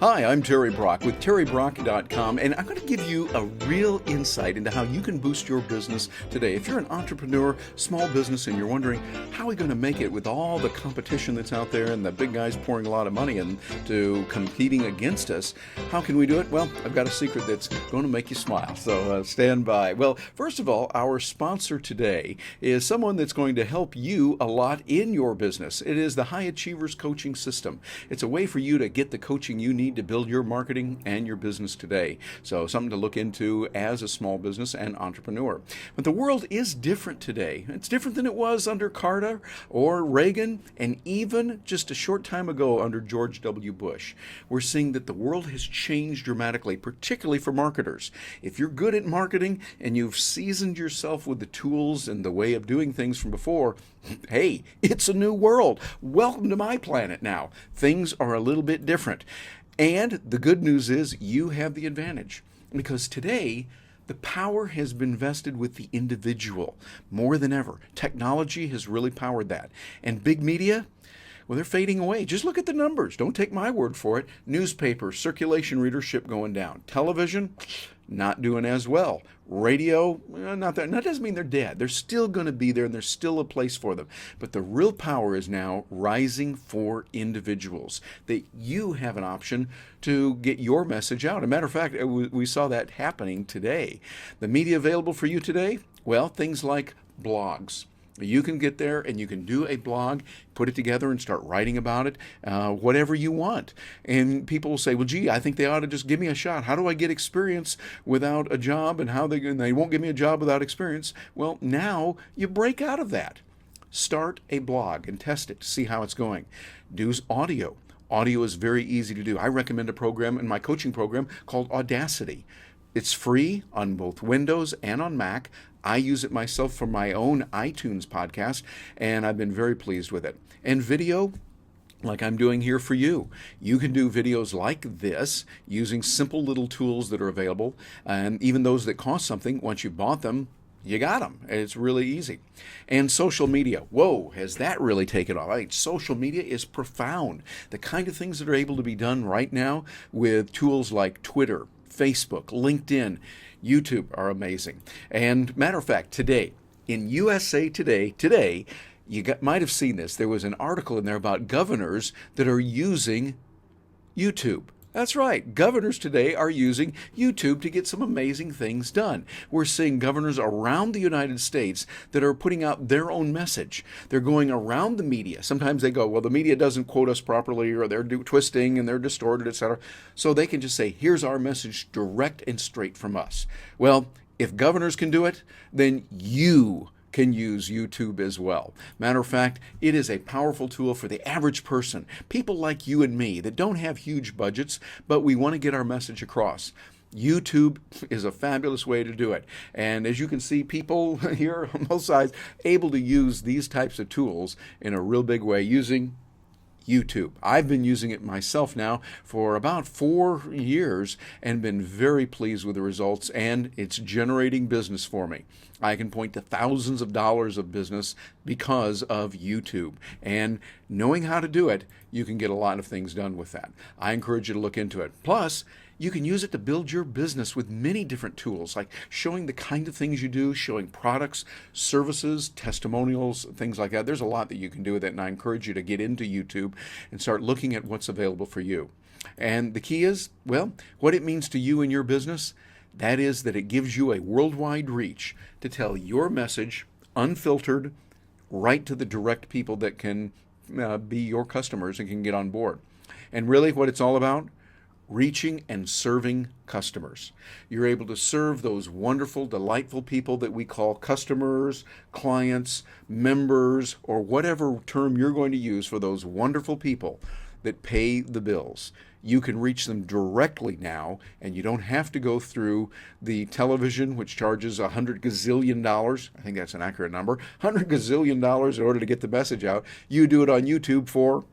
Hi, I'm Terry Brock with terrybrock.com, and I'm going to give you a real insight into how you can boost your business today. If you're an entrepreneur, small business, and you're wondering, how are we going to make it with all the competition that's out there and the big guys pouring a lot of money into competing against us, how can we do it? Well, I've got a secret that's going to make you smile, so stand by. Well, first of all, our sponsor today is someone that's going to help you a lot in your business. It is the High Achievers Coaching System. It's a way for you to get the coaching you need to build your marketing and your business today. So something to look into as a small business and entrepreneur. But the world is different today. It's different than it was under Carter or Reagan, and even just a short time ago under George W. Bush. We're seeing that the world has changed dramatically, particularly for marketers. If you're good at marketing and you've seasoned yourself with the tools and the way of doing things from before, hey, it's a new world. Welcome to my planet now. Things are a little bit different. And the good news is you have the advantage, because today the power has been vested with the individual more than ever. Technology has really powered that. And big media, well, they're fading away. Just look at the numbers. Don't take my word for it. Newspaper, circulation, readership going down. Television, not doing as well. Radio, not that. That doesn't mean they're dead. They're still going to be there, and there's still a place for them. But the real power is now rising for individuals, that you have an option to get your message out. As a matter of fact, we saw that happening today. The media available for you today? Well, things like blogs. You can get there and you can do a blog, put it together and start writing about it, whatever you want. And people will say, well, gee, I think they ought to just give me a shot. How do I get experience without a job, and they won't give me a job without experience? Well, now you break out of that. Start a blog and test it to see how it's going. Do audio. Audio is very easy to do. I recommend a program in my coaching program called Audacity. It's free on both Windows and on Mac. I use it myself for my own iTunes podcast, and I've been very pleased with it. And video, like I'm doing here for you. You can do videos like this using simple little tools that are available, and even those that cost something, once you bought them, you got them. It's really easy. And social media. Whoa, has that really taken off? Right? Social media is profound. The kind of things that are able to be done right now with tools like Twitter, Facebook, LinkedIn, YouTube are amazing. And matter of fact, today, in USA Today, you might have seen this. There was an article in there about governors that are using YouTube. That's right. Governors today are using YouTube to get some amazing things done. We're seeing governors around the United States that are putting out their own message. They're going around the media. Sometimes they go, well, the media doesn't quote us properly, or they're twisting and they're distorted, etc. So they can just say, here's our message direct and straight from us. Well, if governors can do it, then you can use YouTube as well. Matter of fact, it is a powerful tool for the average person, people like you and me that don't have huge budgets, but we want to get our message across. YouTube is a fabulous way to do it. And as you can see, people here on both sides able to use these types of tools in a real big way using YouTube. I've been using it myself now for about 4 years and been very pleased with the results, and it's generating business for me. I can point to thousands of dollars of business because of YouTube. And knowing how to do it, you can get a lot of things done with that. I encourage you to look into it. Plus, you can use it to build your business with many different tools, like showing the kind of things you do, showing products, services, testimonials, things like that. There's a lot that you can do with it, and I encourage you to get into YouTube and start looking at what's available for you. And the key is, well, what it means to you and your business, that is that it gives you a worldwide reach to tell your message unfiltered, right to the direct people that can be your customers and can get on board. And really what it's all about, reaching and serving customers. You're able to serve those wonderful, delightful people that we call customers, clients, members, or whatever term you're going to use for those wonderful people that pay the bills. You can reach them directly now, and you don't have to go through the television, which charges $100 gazillion. I think that's an accurate number. $100 gazillion in order to get the message out. You do it on YouTube for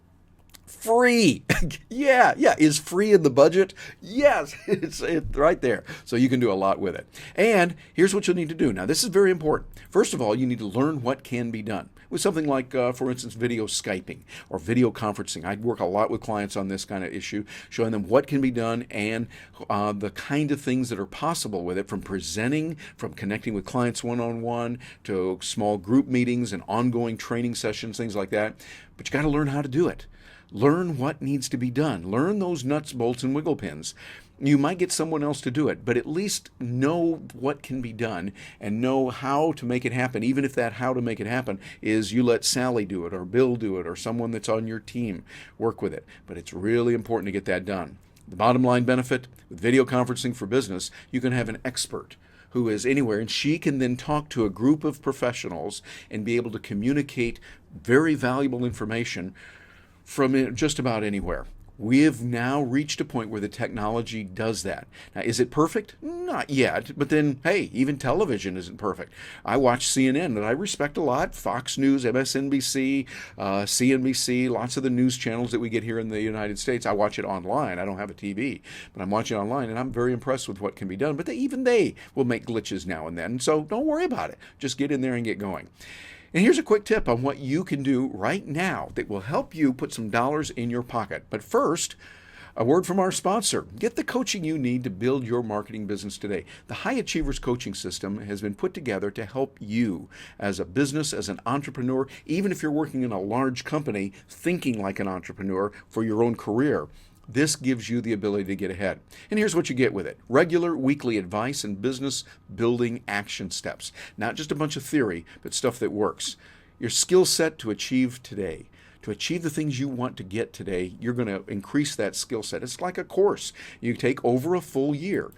Free. Yeah. Is free in the budget? Yes, it's right there. So you can do a lot with it. And here's what you'll need to do. Now, this is very important. First of all, you need to learn what can be done with something like, for instance, video Skyping or video conferencing. I work a lot with clients on this kind of issue, showing them what can be done and the kind of things that are possible with it, from presenting, from connecting with clients one-on-one, to small group meetings and ongoing training sessions, things like that. But you got to learn how to do it. Learn what needs to be done. Learn those nuts, bolts, and wiggle pins. You might get someone else to do it, but at least know what can be done and know how to make it happen, even if that how to make it happen is you let Sally do it or Bill do it or someone that's on your team work with it. But it's really important to get that done. The bottom line benefit with video conferencing for business, you can have an expert who is anywhere, and she can then talk to a group of professionals and be able to communicate very valuable information from just about anywhere. We have now reached a point where the technology does that. Now, is it perfect? Not yet, but then, hey, even television isn't perfect. I watch CNN that I respect a lot, Fox News, MSNBC, CNBC, lots of the news channels that we get here in the United States. I watch it online. I don't have a TV, but I'm watching it online, and I'm very impressed with what can be done. But even they will make glitches now and then, so don't worry about it. Just get in there and get going. And here's a quick tip on what you can do right now that will help you put some dollars in your pocket. But first, a word from our sponsor. Get the coaching you need to build your marketing business today. The High Achievers Coaching System has been put together to help you as a business, as an entrepreneur, even if you're working in a large company, thinking like an entrepreneur for your own career. This gives you the ability to get ahead. And here's what you get with it. Regular weekly advice and business building action steps. Not just a bunch of theory, but stuff that works. Your skill set to achieve today. To achieve the things you want to get today, you're going to increase that skill set. It's like a course you take over a full year.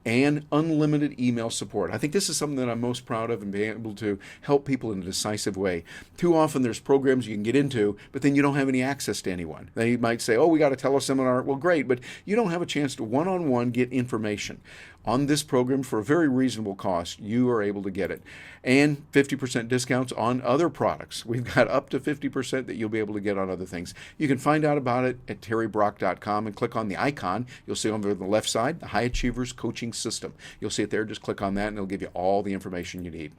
And unlimited email support. I think this is something that I'm most proud of and being able to help people in a decisive way. Too often there's programs you can get into, but then you don't have any access to anyone. They might say, oh, we got a teleseminar. Well, great, but you don't have a chance to one-on-one get information. On this program, for a very reasonable cost, you are able to get it. And 50% discounts on other products. We've got up to 50% that you'll be able to get on other things. You can find out about it at terrybrock.com and click on the icon. You'll see over on the left side, the High Achievers Coaching System. You'll see it there. Just click on that and it'll give you all the information you need.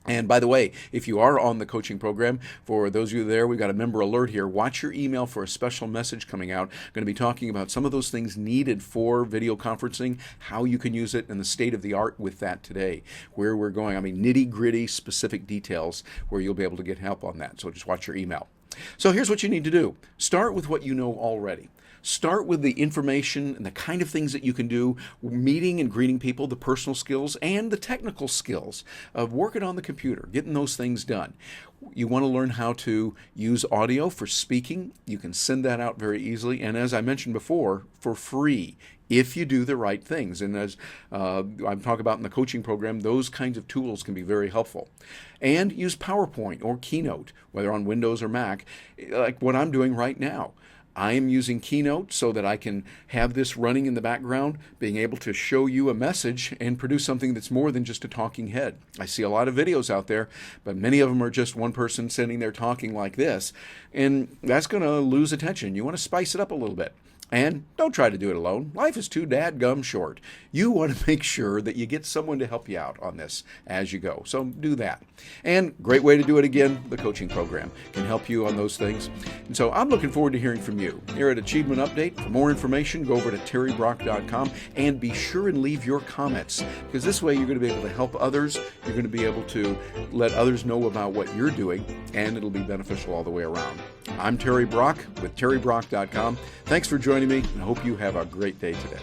And by the way, if you are on the coaching program, for those of you there, we've got a member alert here. Watch your email for a special message coming out. I'm going to be talking about some of those things needed for video conferencing, how you can use it, and the state of the art with that today, where we're going. I mean, nitty-gritty specific details where you'll be able to get help on that. So just watch your email. So here's what you need to do. Start with what you know already. Start with the information and the kind of things that you can do, meeting and greeting people, the personal skills and the technical skills of working on the computer, getting those things done. You want to learn how to use audio for speaking. You can send that out very easily. And as I mentioned before, for free, if you do the right things. And as I'm talking about in the coaching program, those kinds of tools can be very helpful. And use PowerPoint or Keynote, whether on Windows or Mac, like what I'm doing right now. I am using Keynote so that I can have this running in the background, being able to show you a message and produce something that's more than just a talking head. I see a lot of videos out there, but many of them are just one person sitting there talking like this, and that's going to lose attention. You want to spice it up a little bit. And don't try to do it alone. Life is too dadgum short. You want to make sure that you get someone to help you out on this as you go. So do that. And great way to do it again, the coaching program can help you on those things. And so I'm looking forward to hearing from you. Here at Achievement Update, for more information, go over to terrybrock.com and be sure and leave your comments, because this way you're going to be able to help others. You're going to be able to let others know about what you're doing, and it'll be beneficial all the way around. I'm Terry Brock with terrybrock.com. Thanks for joining me, and I hope you have a great day today.